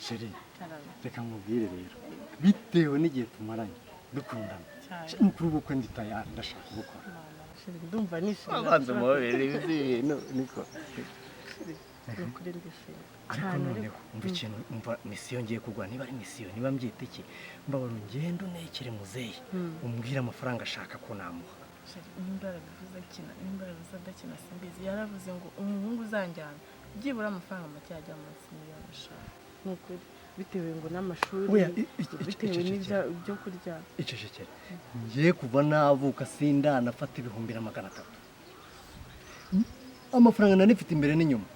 sheri reka nkubwire rero bitewe n'igihe tumaranye dukundana n'ukuri ubukwe ndi tayari ndashaka gukora sheri ndumva nishimye abanza mubere ibintu niko kuri ndishimye ariko noneho umva ikintu umva misiyo ngiye kugura niba ari misiyo niba mbyita iki mbabara ungendo nekere muzehe umbwira amafaranga ashaka ko namuha imbaraga bivuze kina imbaraga zadakina simbizi yaravuze ngo umuhungu uzanjyana byibura amafaranga make yajya munsi miliyoni 5 nuko bitewe ngo n'amashuri bitewe n'ibyo kurya icecekere ngiye kuva navuka sindana afata 300 amafaranga nanifite imbere n'inyuma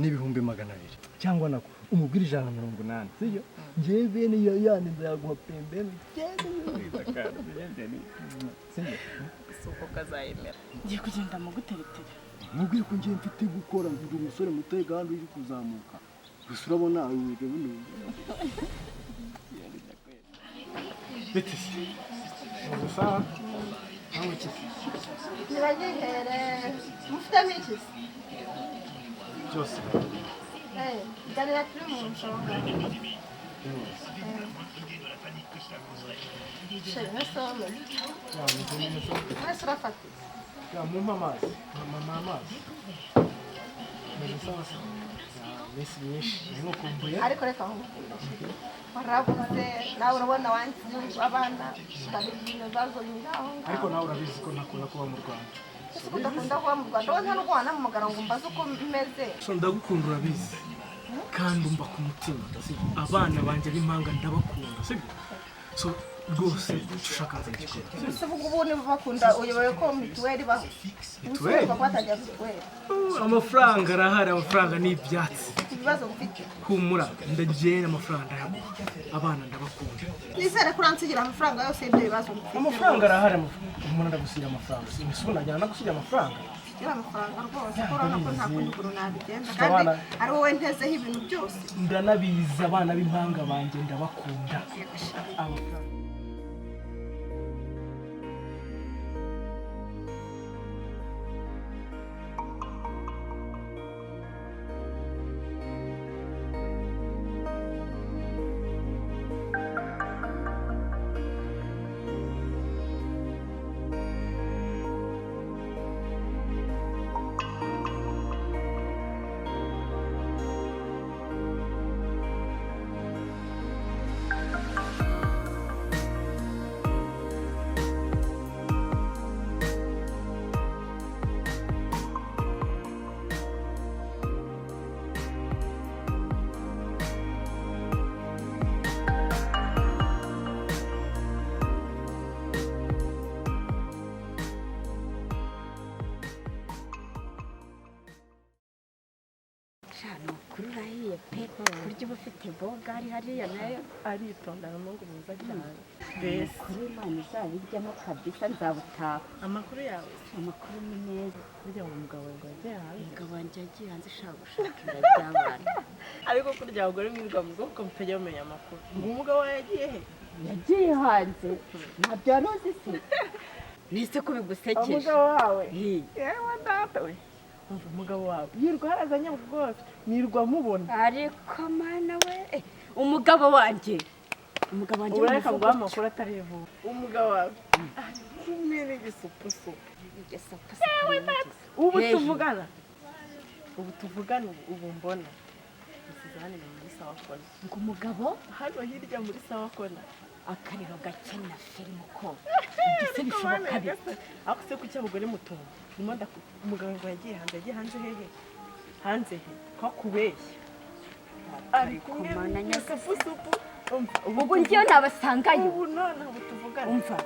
n'ibihumbi 200 cyangwa nako umubwira 180 sibyo ngiye bene yani ndayaguha pembeni soko kazayemera ngiye kugenda mu guteretera mubwire ko ngiye mfite gukora ndi umusore muteye kandi uri kuzamuka gusa urabona ubu buno bite sawa aho kiti niragihere mufite miki cyose dalila turi mu nshonga sheri nasome nasirafati ya mumpa amazi amazi sawa mesi myinshi nko kumbuye ariko reka warabuze nawe urabona wanzi abana kabiri bazo ngaho ariko nawe urabizi ko nakunda kuba mu Rwanda ndakunda kuba mu Rwanda wowe nta rwana mu magara ngo mbaze uko meze so ndagukunda urabizi kandi umba ku mutima abana banje b'impanga ndabakunda sibyo so rwose ushaka nze gikora se ubu ni bakunda uyoboye ko mituweli ba mituweli bakwataje mituweli amafaranga arahari amafaranga ni ibyatsi ibibazo mfite humura ndagenda amafaranga ndayaguha abana ndabakunda nizere ko uransigira amafaranga yose y'ibyo bibazo mfite amafaranga arahari umuntu ndagusigira amafaranga imisuna njyana nagusigira amafaranga ya amafaranga rwose ko urabona ko nta kundi kuntu nabigenza kandi ari wowe ntezeho ibintu byose ndanabiza abana b'impanga banje ndabakunda amafaranga Shano kururahiye pe kurya ubufite boga ari hariya nayo aritondana mungu mwiza cyane mbese kuri Imana izabiryamo kabisa nzabutaha amakuru yawe amakuru ni meza burya ngo umugabo ngo yagiye hanze umugabo wanjye yagiye hanze ashaka gushaka inda ry'abana ariko kurya abagore mwirwa mu bwoko mutajya mumenya amakuru ngo umugabo yagiye he yagiye hanze ntabyo wari uzi se nise ko bigusekeje umugabo wawe yewe data we umugabo wawe yirwa harazanye bwose nirwa mubona ariko mana we umugabo wanjye ureka ngo amakuru atari vuba umugabo wawe kumwe n'igisupusupu ubu tuvugana ubu mbona usize hano muri sawa kona ngo umugabo hano hirya muri sawa kona akariro gake na filime ko igise bishoboka bite ako se kuki abagore mutunga nimanda umugabo ngo yagiye hanze hehe hanze he ko kubeshya ari kumwe n'igisupusupu ubu ngiyo nabasangayo ubu none ubu tuvugana umva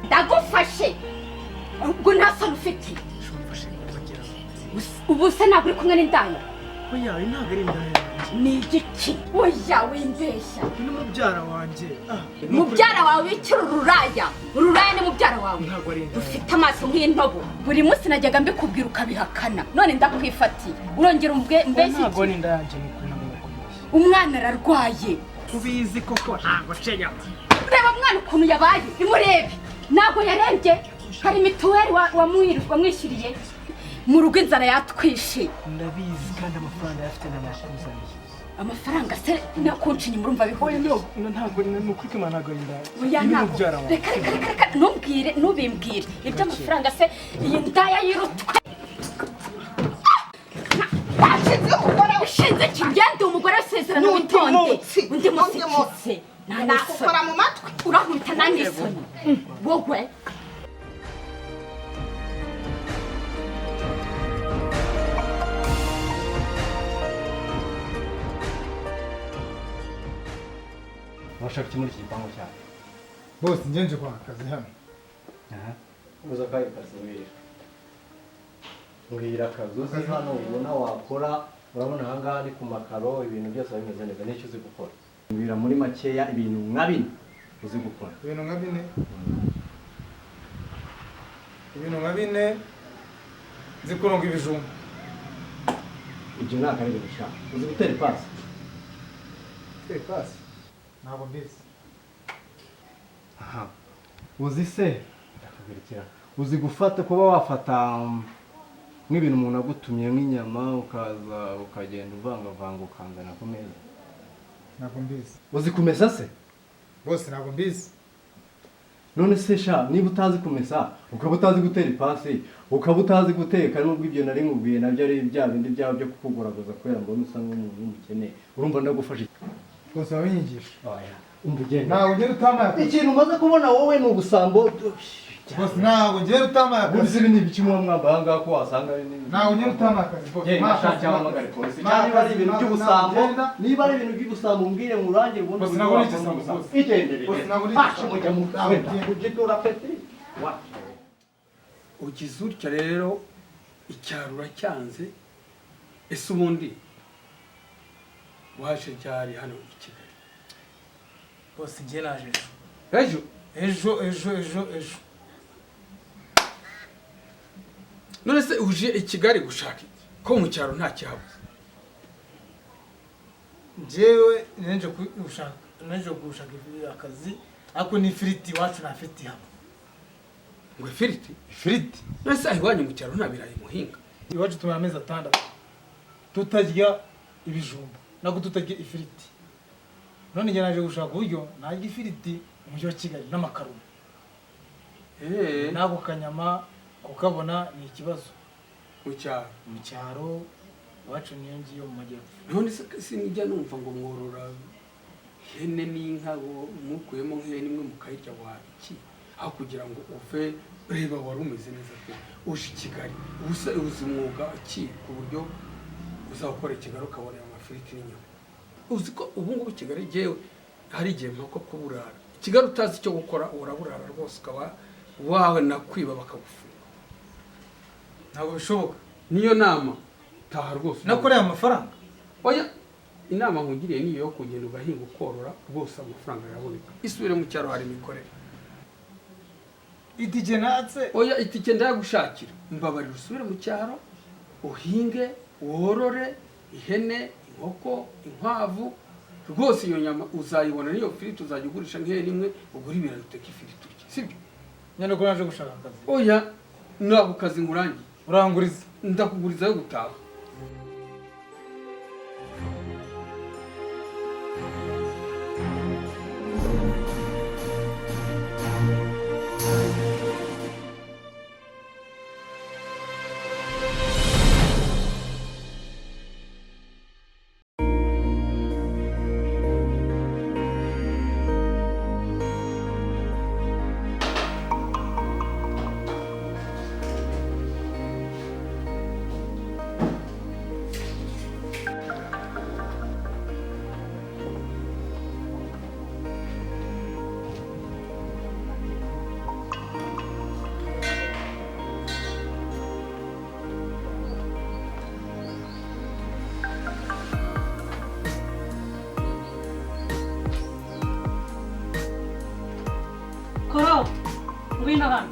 ndagufashe ubwo nta soni ufite ubu se ntabwo uri kumwe n'indaya oya ntabwo ari indaya ni igiki oya wimbeshya ni mubyara wanjye mubyara wawe w'ikiri ururaya ni mubyara wawe ntabwo ari indaya ufite amaso nk'intobo buri munsi najyaga mbikubwira ukabihakana none ndakwifatiye urongera mbese ntabwo ari indaya yanjye ni ukuri ntabwo nakubeshya umwana ararwaye ubizi koko ntabwo cenya reba mwana ukuntu yabaye nimurebe ntabwo yarembye hari mituweli wamwishyuriye mu rugo inzara yatwishe ndabizi kandi amafaranga yafite n'amakuzaniye amafaranga se no kuncinya murumva bihuye ntabwo ni ukuri kima ntabwo ari indaya oya ntabwo reka ntumbwire ntubimbwire iby'amafaranga se iyi ndaya y'irutwe ushinze kigende umugore w'isezerano witonde undi musikitse ukora mu matwi urankubita n'anisoni wowe urashaka iki muri iki gipangu cyawe bose ngenje kwa akazi hano uza akahe kazi mbwira akazi uzi hano ubona wakora urabona aha ngaha ni ku makaro ibintu byose biba bimeze neza n'icyo uzi gukora mbwira muri makeya ibintu nka bine uzi gukora ibintu nka bine nzi kuronga ibijumba ibyo nta kabiri gushaka uzi gutera ipasi pasi ntabwo mbizi aha uzi se ndakubwira uzi gufata kuba wafata nk'ibintu umuntu agutumye nk'inyama ukaza ukagenda uvangavanga ukanzana ku meza ntabwo mbizi uzi kumesa se bose ntabwo mbizi none se sha niba utazi kumesa ukaba utazi gutera ipasi ukaba utazi guteka nubwo ibyo nari nkubwiye nabyo ari bya bindi byaba byo kukuguraguza kubera mbona usa nk'umuntu w'umukene urumva ndagufasha bose babinyigisha umva ugenda ntabwo ugera utamaye akazi ikintu umaze kubona wowe ni ubusambo bose ntabwo ugera utamaye akazi uzi ibi ni ibiki muba mwambaye aha ngaha ko wasanga ari ntabwo ugera utamaye akazi bose cyangwa polisi cyangwa niba ari ibintu by'ubusambo niba ari ibintu by'ubusambo mbwire mu rurange ubundi bose ntabwo nicyo sambo bose itendere bose ntabwo fashe mujya mu kwenda kugitura peti ugize utya rero icyaro uracyanze ese ubundi waje ryari hano i Kigali bose njye naje ejo none se uje i Kigali gushaka iki ko mu cyaro nta kihabuze njyewe neje gushaka akazi ariko ni ifiriti iwacu nta firiti hano ngo ifiriti ifiriti none se aho iwanyu mu cyaro nta birayi muhinga iwacu tumara amezi 6 tutarya ibijumba nako tutarya ifiriti none njye naje gushaka uburyo narya ifiriti mu mujyi wa Kigali n'amakaroni nako kanyama kukabona ni ikibazo mu cyaro mu cyaro iwacu niyo ngiyo mu majyepfo none se sinijya numva ngo mworora ihene n'inka mukuyemo nk'ihene imwe mukayirya wabiki aho kugira ngo uve reba wari umeze neza pe uje i Kigali uzi umwuga ki ku buryo uzakora i Kigali ukabonera amafiriti n'inyama uzi ko ubu ngubu i Kigali jyewe hari igihe mpaka kuburara i Kigali utazi icyo gukora uraburara rwose ukaba wawe nakwiba bakagufunga ntabwo bishoboka niyo nama taha rwose nakoreye amafaranga oya inama nkugiriye niyo yo kugenda ugahinga ukorora rwose amafaranga araboneka isubire mu cyaro hari imikorere itike natse oya itike ndayagushakira mbabarira usubire mu cyaro uhinge worore ihene inkoko inkwavu rwose iyo nyama uzayibona niyo firiti uzajya ugurisha nk'ihene imwe ugura ibirayi uteka ifiriti urya sibyo nyine ko naje gushaka akazi oya ntabwo kazi ngurangiye uranguriza ndakuguriza yo gutaha ngwino hano.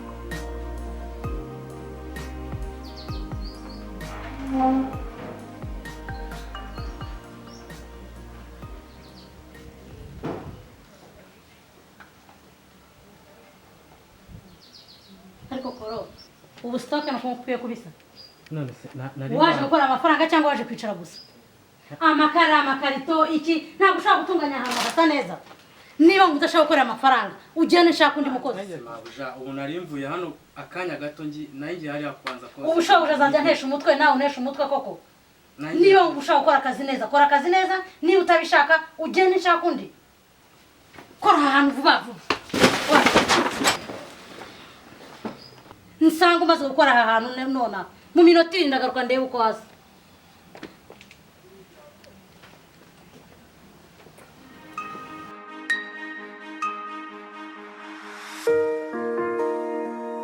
Ariko koro ubu stoke nuko ukwiye kubisa. none se nari Waje gukora amafaranga cyangwa waje kwicara gusa? Amakara, amakarito, iki ntabwo ushaka gutunganya ahantu hasa neza. Niba udashaka gukora amafaranga, ugende shaka undi mukozi. Mabuja ubu nari mvuye hano akanya gato nanjye hari akwanza ko. Ubu ushaka uzajya ntesha umutwe nawe unesha umutwe koko. Niba ushaka gukora akazi neza, kora akazi neza. Niba utabishaka, ugende shaka undi. Kora ahantu vuba vuba. Nsanga umaze gukora aha hantu nona. Mu minota 7 ndagaruka ndebe uko hasi.